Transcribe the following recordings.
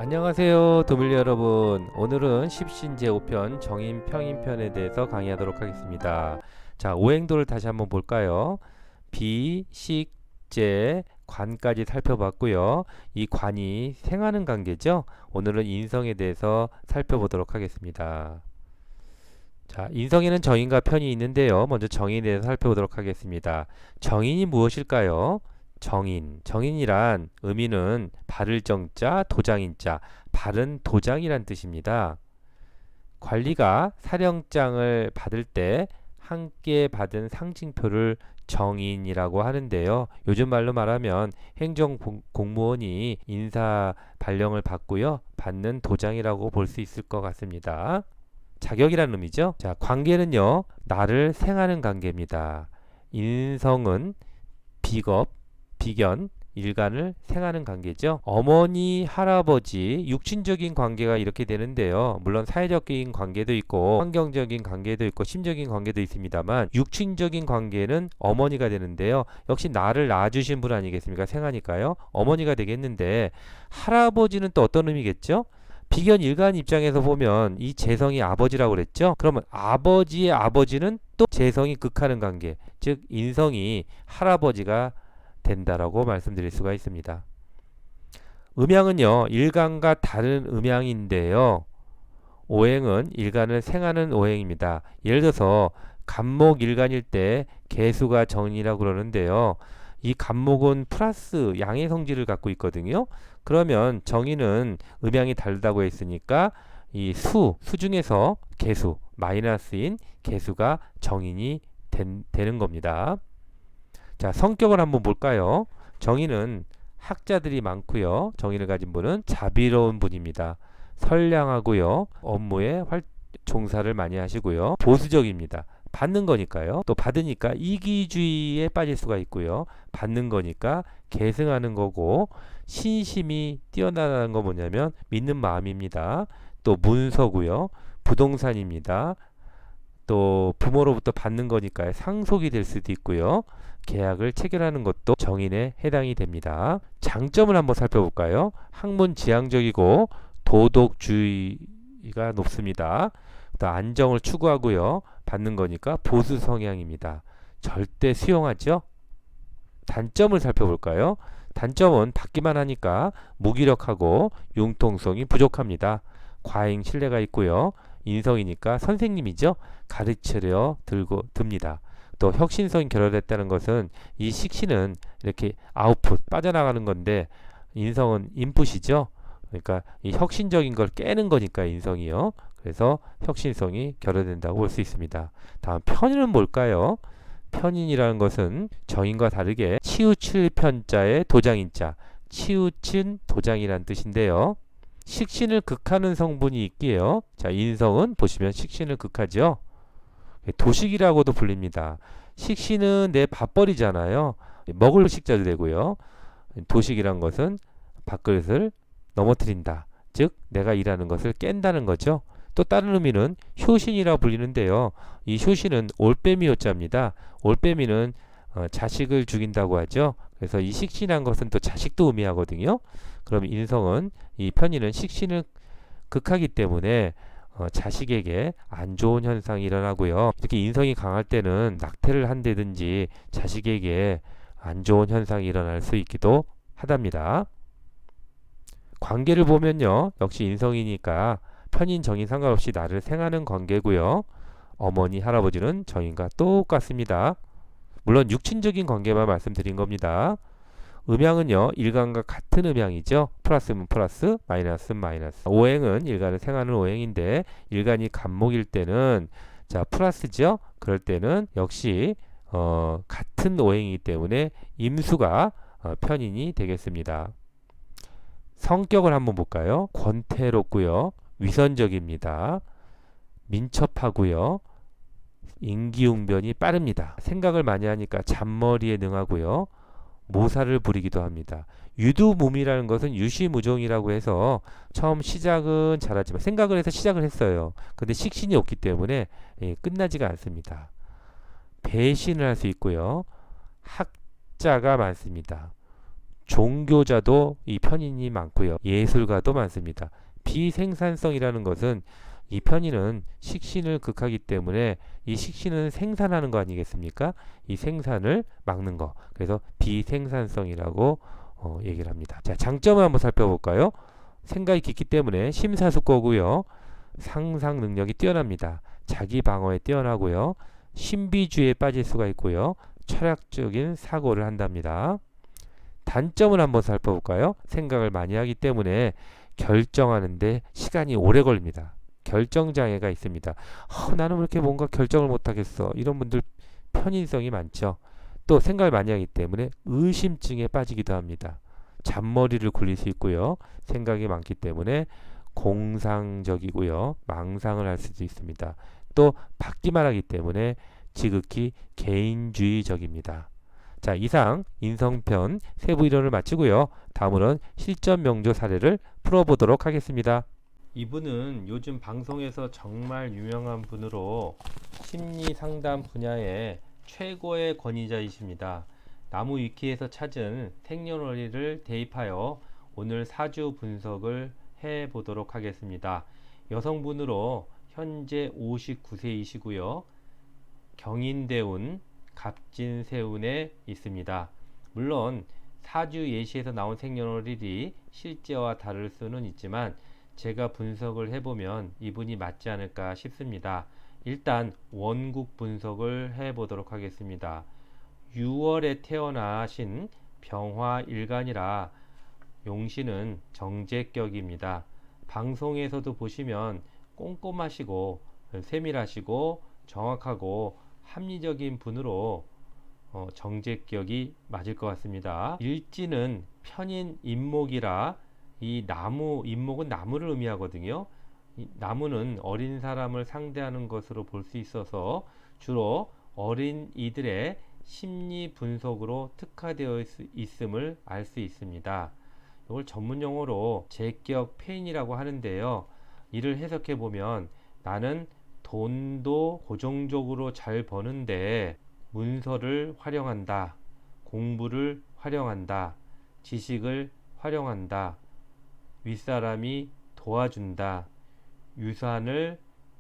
안녕하세요 도밀리 여러분. 오늘은 십신 제5편 정인 평인편에 대해서 강의하도록 하겠습니다. 자, 오행도를 다시 한번 볼까요? 비, 식, 재, 관까지 살펴봤고요. 이 관이 생하는 관계죠. 오늘은 인성에 대해서 살펴보도록 하겠습니다. 자, 인성에는 정인과 편이 있는데요. 먼저 정인에 대해서 살펴보도록 하겠습니다. 정인이 무엇일까요? 정인이란 의미는 바를 정자, 도장인자, 바른 도장이란 뜻입니다. 관리가 사령장을 받을 때 함께 받은 상징표를 정인이라고 하는데요. 요즘 말로 말하면 행정공무원이 인사 발령을 받고요. 받는 도장이라고 볼 수 있을 것 같습니다. 자격이라는 의미죠. 자, 관계는요. 나를 생하는 관계입니다. 인성은 비겁, 비견, 일간을 생하는 관계죠. 어머니, 할아버지, 육친적인 관계가 이렇게 되는데요. 물론 사회적인 관계도 있고 환경적인 관계도 있고 심적인 관계도 있습니다만 육친적인 관계는 어머니가 되는데요. 역시 나를 낳아주신 분 아니겠습니까? 생하니까요. 어머니가 되겠는데 할아버지는 또 어떤 의미겠죠? 비견 일간 입장에서 보면 이 재성이 아버지라고 그랬죠. 그러면 아버지의 아버지는 또 재성이 극하는 관계, 즉 인성이 할아버지가 된다라고 말씀드릴 수가 있습니다. 음양은요, 일간과 다른 음양인데요. 오행은 일간을 생하는 오행입니다. 예를 들어서 간목 일간일 때 개수가 정인이라고 그러는데요. 이 간목은 플러스 양의 성질을 갖고 있거든요. 그러면 정인은 음양이 다르다고 했으니까 이 수 중에서 개수, 마이너스인 개수가 정인이 되는 겁니다. 자, 성격을 한번 볼까요? 정인은 학자들이 많고요. 정인을 가진 분은 자비로운 분입니다. 선량하고요. 업무에 종사를 많이 하시고요. 보수적입니다. 받는 거니까요. 또 받으니까 이기주의에 빠질 수가 있고요. 받는 거니까 계승하는 거고, 신심이 뛰어나다는 건 뭐냐면 믿는 마음입니다. 또 문서고요. 부동산입니다. 또 부모로부터 받는 거니까요. 상속이 될 수도 있고요. 계약을 체결하는 것도 정인에 해당이 됩니다. 장점을 한번 살펴볼까요? 학문지향적이고 도덕주의가 높습니다. 또 안정을 추구하고요. 받는 거니까 보수 성향입니다. 절대 수용하죠. 단점을 살펴볼까요? 단점은 받기만 하니까 무기력하고 융통성이 부족합니다. 과잉 신뢰가 있고요. 인성이니까 선생님이죠. 가르치려 듭니다. 또 혁신성이 결여됐다는 것은 이 식신은 이렇게 아웃풋 빠져나가는 건데 인성은 인풋이죠. 그러니까 이 혁신적인 걸 깨는 거니까 인성이요. 그래서 혁신성이 결여된다고 볼 수 있습니다. 다음 편인은 뭘까요? 편인이라는 것은 정인과 다르게 치우칠 편자의 도장인자, 치우친 도장이란 뜻인데요. 식신을 극하는 성분이 있기에요. 자, 인성은 보시면 식신을 극하죠. 도식이라고도 불립니다. 식신은 내 밥벌이잖아요. 먹을 식자도 되고요. 도식이란 것은 밥그릇을 넘어뜨린다. 즉 내가 일하는 것을 깬다는 거죠. 또 다른 의미는 효신이라 불리는데요. 이 효신은 올빼미 효자입니다. 올빼미는 자식을 죽인다고 하죠. 그래서 이 식신한 것은 또 자식도 의미하거든요. 그럼 인성은 이 편인은 식신을 극하기 때문에 자식에게 안 좋은 현상이 일어나고요. 이렇게 인성이 강할 때는 낙태를 한다든지 자식에게 안 좋은 현상이 일어날 수 있기도 하답니다. 관계를 보면요. 역시 인성이니까 편인 정인 상관없이 나를 생하는 관계고요. 어머니 할아버지는 정인과 똑같습니다. 물론 육친적인 관계만 말씀드린 겁니다. 음양은요, 일간과 같은 음양이죠. 플러스면 플러스, 마이너스는 마이너스. 오행은 일간을 생하는 오행인데, 일간이 간목일 때는, 자, 플러스죠? 그럴 때는 역시, 같은 오행이기 때문에 임수가 편인이 되겠습니다. 성격을 한번 볼까요? 권태롭고요. 위선적입니다. 민첩하고요. 인기응변이 빠릅니다. 생각을 많이 하니까 잔머리에 능하고요. 모사를 부리기도 합니다. 유두무미라는 것은 유시무종이라고 해서 처음 시작은 잘하지만 생각을 해서 시작을 했어요. 근데 식신이 없기 때문에 끝나지가 않습니다. 배신을 할 수 있고요. 학자가 많습니다. 종교자도 이 편인이 많고요. 예술가도 많습니다. 비생산성이라는 것은 이 편인은 식신을 극하기 때문에 이 식신은 생산하는 거 아니겠습니까? 이 생산을 막는 거. 그래서 비생산성이라고 얘기를 합니다. 자, 장점을 한번 살펴볼까요? 생각이 깊기 때문에 심사숙고고요. 상상 능력이 뛰어납니다. 자기 방어에 뛰어나고요. 신비주의에 빠질 수가 있고요. 철학적인 사고를 한답니다. 단점을 한번 살펴볼까요? 생각을 많이 하기 때문에 결정하는데 시간이 오래 걸립니다. 결정장애가 있습니다. 나는 왜 이렇게 뭔가 결정을 못하겠어. 이런 분들 편인성이 많죠. 또 생각을 많이 하기 때문에 의심증에 빠지기도 합니다. 잔머리를 굴릴 수 있고요. 생각이 많기 때문에 공상적이고요. 망상을 할 수도 있습니다. 또 받기만 하기 때문에 지극히 개인주의적입니다. 자, 이상 인성편 세부 이론을 마치고요. 다음으로는 실전 명조 사례를 풀어보도록 하겠습니다. 이분은 요즘 방송에서 정말 유명한 분으로 심리 상담 분야의 최고의 권위자이십니다. 나무 위키에서 찾은 생년월일을 대입하여 오늘 사주 분석을 해 보도록 하겠습니다. 여성분으로 현재 59세이시고요. 경인대운 갑진세운에 있습니다. 물론 사주 예시에서 나온 생년월일이 실제와 다를 수는 있지만 제가 분석을 해보면 이분이 맞지 않을까 싶습니다. 일단 원국 분석을 해보도록 하겠습니다. 6월에 태어나신 병화일간이라 용신은 정제격입니다. 방송에서도 보시면 꼼꼼하시고 세밀하시고 정확하고 합리적인 분으로 정제격이 맞을 것 같습니다. 일지는 편인 인목이라 이 나무, 인목은 나무를 의미하거든요. 이 나무는 어린 사람을 상대하는 것으로 볼 수 있어서 주로 어린 이들의 심리 분석으로 특화되어 있음을 알 수 있습니다. 이걸 전문 용어로 제격 페인이라고 하는데요. 이를 해석해 보면 나는 돈도 고정적으로 잘 버는데 문서를 활용한다, 공부를 활용한다, 지식을 활용한다, 윗사람이 도와준다, 유산을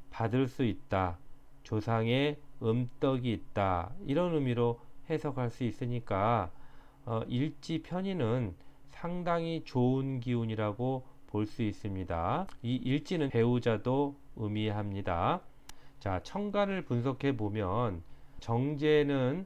받을 수 있다, 조상의 음덕이 있다, 이런 의미로 해석할 수 있으니까 일지 편인은 상당히 좋은 기운이라고 볼 수 있습니다. 이 일지는 배우자도 의미합니다. 자, 천간을 분석해 보면 정제는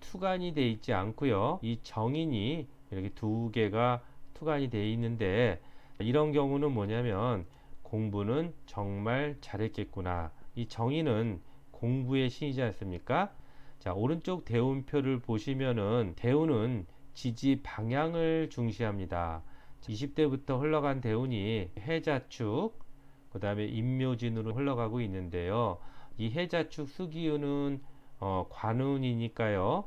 투간이 되어 있지 않고요. 이 정인이 이렇게 두 개가 투간이 되어 있는데 이런 경우는 뭐냐면 공부는 정말 잘했겠구나. 이 정인은 공부의 신이지 않습니까? 자, 오른쪽 대운표를 보시면은 대운은 지지 방향을 중시합니다. 20대부터 흘러간 대운이 해자축, 그 다음에 임묘진으로 흘러가고 있는데요. 이 해자축 수기운은 관운이니까요.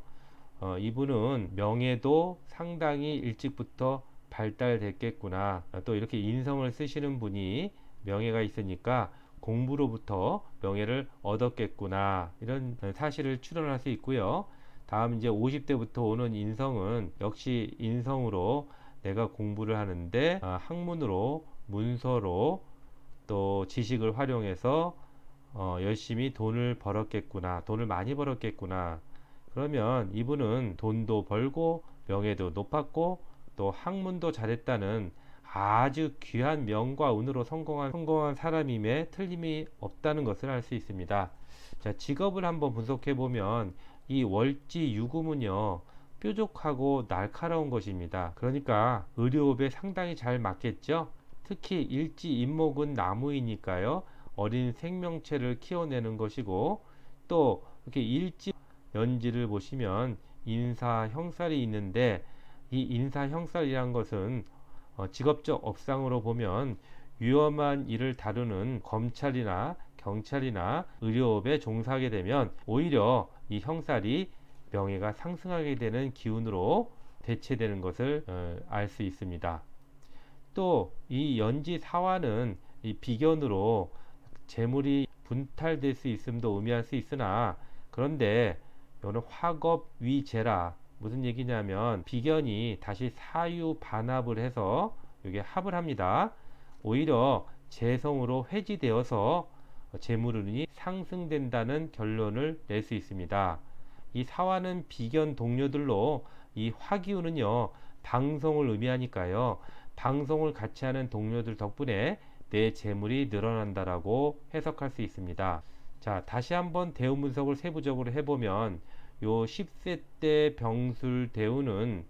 이분은 명예도 상당히 일찍부터 발달됐겠구나. 또 이렇게 인성을 쓰시는 분이 명예가 있으니까 공부로부터 명예를 얻었겠구나. 이런 사실을 추론할 수 있고요. 다음 이제 50대부터 오는 인성은 역시 인성으로 내가 공부를 하는데 학문으로 문서로 또 지식을 활용해서 열심히 돈을 벌었겠구나. 돈을 많이 벌었겠구나. 그러면 이분은 돈도 벌고 명예도 높았고 또 학문도 잘했다는 아주 귀한 명과 운으로 성공한 사람임에 틀림이 없다는 것을 알 수 있습니다. 자, 직업을 한번 분석해 보면 이 월지 유금은요 뾰족하고 날카로운 것입니다. 그러니까 의료업에 상당히 잘 맞겠죠. 특히 일지 인목은 나무이니까요 어린 생명체를 키워내는 것이고 또 이렇게 일지 연지를 보시면 인사 형살이 있는데 이 인사 형살이란 것은 직업적 업상으로 보면 위험한 일을 다루는 검찰이나 경찰이나 의료업에 종사하게 되면 오히려 이 형살이 명예가 상승하게 되는 기운으로 대체되는 것을 알 수 있습니다. 또 이 연지 사화는 이 비견으로 재물이 분탈될 수 있음도 의미할 수 있으나 그런데 이거는 화겁 위재라 무슨 얘기냐면 비견이 다시 사유 반합을 해서 이게 합을 합니다. 오히려 재성으로 회지되어서 재물운이 상승된다는 결론을 낼 수 있습니다. 이 사화는 비견 동료들로 이 화기운은요 방송을 의미하니까요. 방송을 같이 하는 동료들 덕분에 내 재물이 늘어난다라고 해석할 수 있습니다. 자, 다시 한번 대운 분석을 세부적으로 해보면 요 10세 때 병술 대운은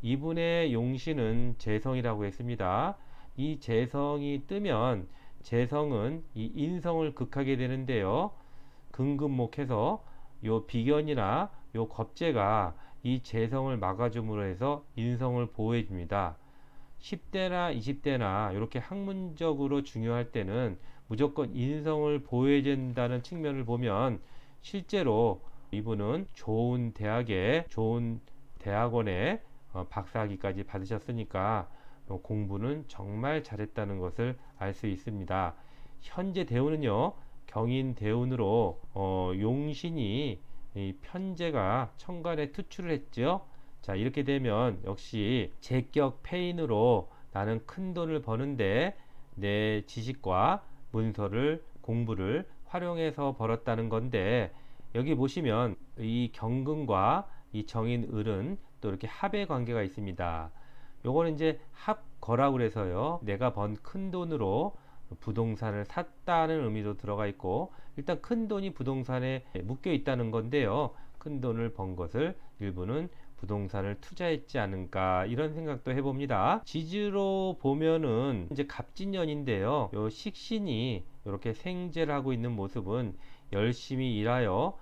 이분의 용신은 재성이라고 했습니다. 이 재성이 뜨면 재성은 이 인성을 극하게 되는데요. 금금목해서 요 비견이나 요 겁재가 이 재성을 막아줌으로 해서 인성을 보호해 줍니다. 10대나 20대나 이렇게 학문적으로 중요할 때는 무조건 인성을 보호해 준다는 측면을 보면 실제로 이분은 좋은 대학에 좋은 대학원에 박사학위까지 받으셨으니까 공부는 정말 잘했다는 것을 알 수 있습니다. 현재 대운은요 경인 대운으로 용신이 이 편제가 천간에 투출을 했죠. 자, 이렇게 되면 역시 제격 패인으로 나는 큰 돈을 버는데 내 지식과 문서를 공부를 활용해서 벌었다는 건데, 여기 보시면 이 경금과 이 정인을은 또 이렇게 합의 관계가 있습니다. 요거는 이제 합거라고 그래서요 내가 번 큰 돈으로 부동산을 샀다는 의미도 들어가 있고, 일단 큰 돈이 부동산에 묶여 있다는 건데요, 큰 돈을 번 것을 일부는 부동산을 투자했지 않을까 이런 생각도 해봅니다. 지지로 보면은 이제 갑진년인데요, 요 식신이 이렇게 생재를 하고 있는 모습은 열심히 일하여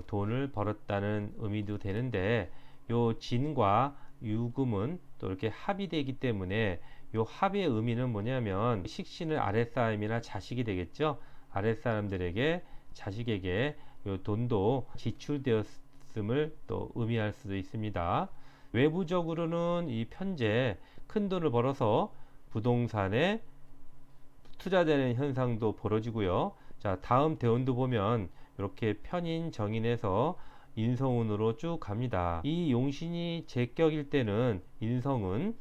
돈을 벌었다는 의미도 되는데, 요 진과 유금은 또 이렇게 합이 되기 때문에 요 합의 의미는 뭐냐면 식신은 아랫사람이나 자식이 되겠죠. 아랫사람들에게 자식에게 요 돈도 지출되었음을 또 의미할 수도 있습니다. 외부적으로는 이 편제 큰 돈을 벌어서 부동산에 투자되는 현상도 벌어지고요. 자, 다음 대운도 보면 이렇게 편인 정인에서 인성운으로 쭉 갑니다. 이 용신이 제격일 때는 인성은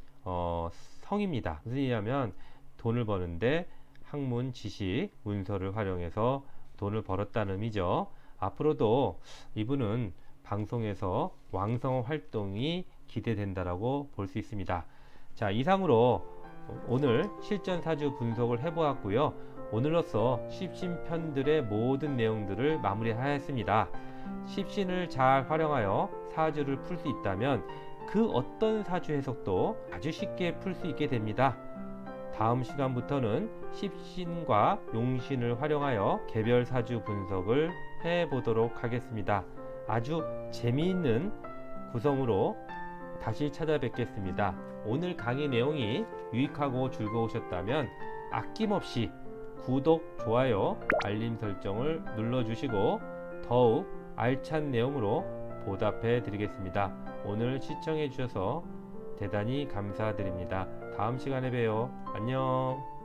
성입니다. 무슨 얘기냐면 돈을 버는데 학문, 지식, 문서를 활용해서 돈을 벌었다는 의미죠. 앞으로도 이분은 방송에서 왕성 활동이 기대된다라고 볼 수 있습니다. 자, 이상으로 오늘 실전사주 분석을 해보았고요. 오늘로써 십신편들의 모든 내용들을 마무리하였습니다. 십신을 잘 활용하여 사주를 풀 수 있다면 그 어떤 사주 해석도 아주 쉽게 풀 수 있게 됩니다. 다음 시간부터는 십신과 용신을 활용하여 개별 사주 분석을 해보도록 하겠습니다. 아주 재미있는 구성으로 다시 찾아뵙겠습니다. 오늘 강의 내용이 유익하고 즐거우셨다면 아낌없이 구독, 좋아요, 알림 설정을 눌러주시고 더욱 알찬 내용으로 보답해 드리겠습니다. 오늘 시청해 주셔서 대단히 감사드립니다. 다음 시간에 봬요. 안녕.